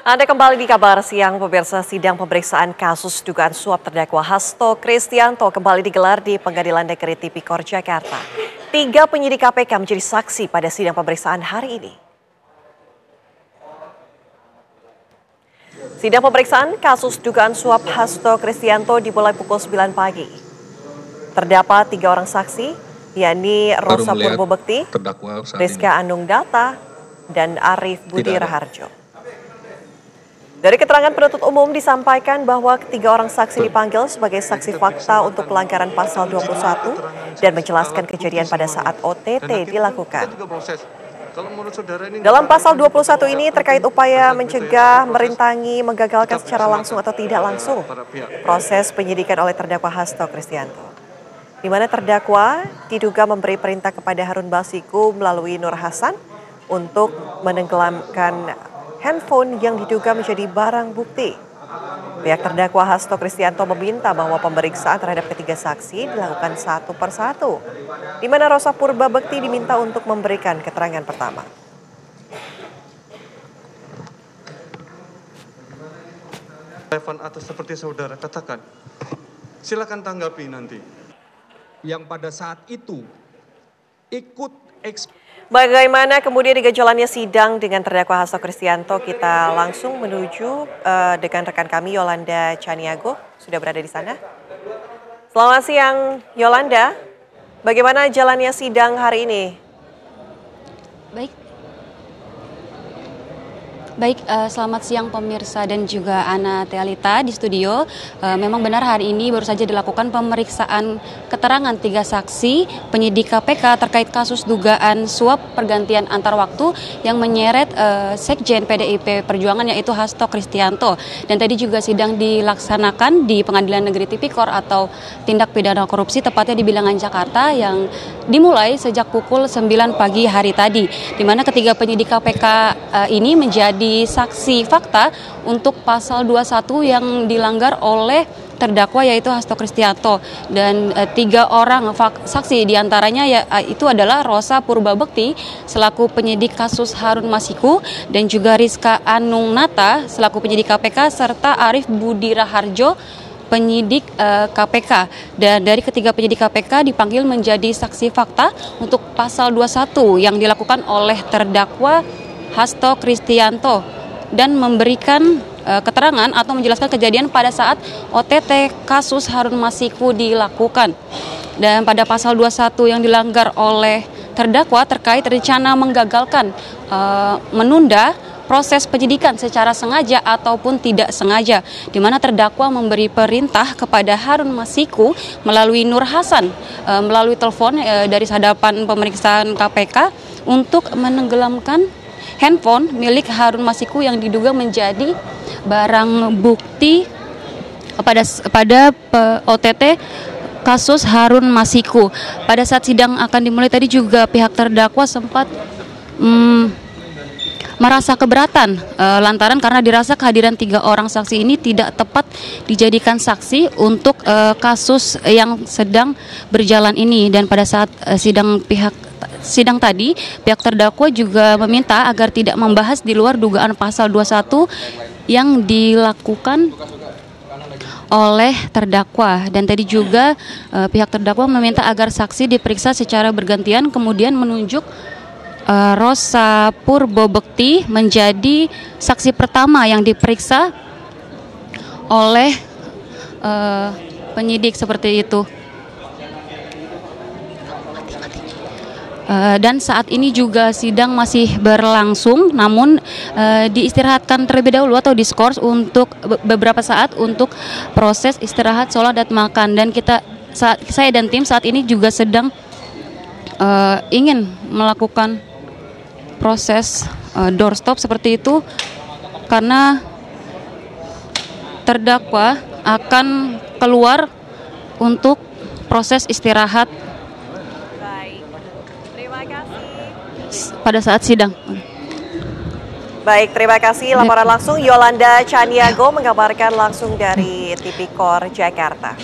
Anda kembali di Kabar Siang, pemirsa. Sidang pemeriksaan kasus dugaan suap terdakwa Hasto Kristianto kembali digelar di Pengadilan Negeri Tipikor, Jakarta. 3 penyidik KPK menjadi saksi pada sidang pemeriksaan hari ini. Sidang pemeriksaan kasus dugaan suap Hasto Kristianto dimulai pukul 9 pagi. Terdapat 3 orang saksi, yakni Rosa Purbobekti, Rizka Anungdata, dan Arif Budi Raharjo. Dari keterangan penuntut umum disampaikan bahwa ketiga orang saksi dipanggil sebagai saksi fakta untuk pelanggaran pasal 21 dan menjelaskan kejadian pada saat OTT dilakukan. Dalam pasal 21 ini terkait upaya mencegah, merintangi, menggagalkan secara langsung atau tidak langsung proses penyidikan oleh terdakwa Hasto Kristianto, di mana terdakwa diduga memberi perintah kepada Harun Masiku melalui Nur Hasan untuk menenggelamkan handphone yang diduga menjadi barang bukti. Pihak terdakwa Hasto Kristianto meminta bahwa pemeriksaan terhadap ketiga saksi dilakukan satu persatu, di mana Rosa Purbobekti diminta untuk memberikan keterangan pertama. Relevan atas seperti saudara katakan, silakan tanggapi nanti. Yang pada saat itu ikut Bagaimana kemudian jalannya sidang dengan terdakwa Hasto Kristianto? Kita langsung menuju dengan rekan kami Yolanda Chaniago, sudah berada di sana. Selamat siang Yolanda, bagaimana jalannya sidang hari ini? Baik, selamat siang pemirsa dan juga Ana Tealita di studio. Memang benar hari ini baru saja dilakukan pemeriksaan keterangan 3 saksi penyidik KPK terkait kasus dugaan suap pergantian antar waktu yang menyeret Sekjen PDIP Perjuangan yaitu Hasto Kristianto. Dan tadi juga sidang dilaksanakan di Pengadilan Negeri Tipikor atau Tindak Pidana Korupsi tepatnya di Bilangan Jakarta yang dimulai sejak pukul 9 pagi hari tadi, di mana ketiga penyidik KPK ini menjadi saksi fakta untuk pasal 21 yang dilanggar oleh terdakwa yaitu Hasto Kristianto. Dan 3 orang saksi diantaranya itu adalah Rosa Purbobekti selaku penyidik kasus Harun Masiku dan juga Rizka Anungdata selaku penyidik KPK serta Arif Budi Raharjo penyidik KPK. Dan dari ketiga penyidik KPK dipanggil menjadi saksi fakta untuk pasal 21 yang dilakukan oleh terdakwa Hasto Kristianto dan memberikan keterangan atau menjelaskan kejadian pada saat OTT kasus Harun Masiku dilakukan. Dan pada pasal 21 yang dilanggar oleh terdakwa terkait rencana menggagalkan menunda proses penyidikan secara sengaja ataupun tidak sengaja, di mana terdakwa memberi perintah kepada Harun Masiku melalui Nur Hasan melalui telepon dari hadapan pemeriksaan KPK untuk menenggelamkan handphone milik Harun Masiku yang diduga menjadi barang bukti pada OTT kasus Harun Masiku. Pada saat sidang akan dimulai tadi juga pihak terdakwa sempat merasa keberatan lantaran karena dirasa kehadiran 3 orang saksi ini tidak tepat dijadikan saksi untuk kasus yang sedang berjalan ini. Dan pada saat sidang tadi, pihak terdakwa juga meminta agar tidak membahas di luar dugaan pasal 21 yang dilakukan oleh terdakwa. Dan tadi juga pihak terdakwa meminta agar saksi diperiksa secara bergantian, kemudian menunjuk Rosa Purbobekti menjadi saksi pertama yang diperiksa oleh penyidik seperti itu. Dan saat ini juga sidang masih berlangsung, namun diistirahatkan terlebih dahulu atau diskors untuk beberapa saat untuk proses istirahat, sholat dan makan. Dan saya dan tim saat ini juga sedang ingin melakukan proses doorstop seperti itu karena terdakwa akan keluar untuk proses istirahat pada saat sidang. Baik, terima kasih. Laporan langsung Yolanda Chaniago mengabarkan langsung dari Tipikor, Jakarta.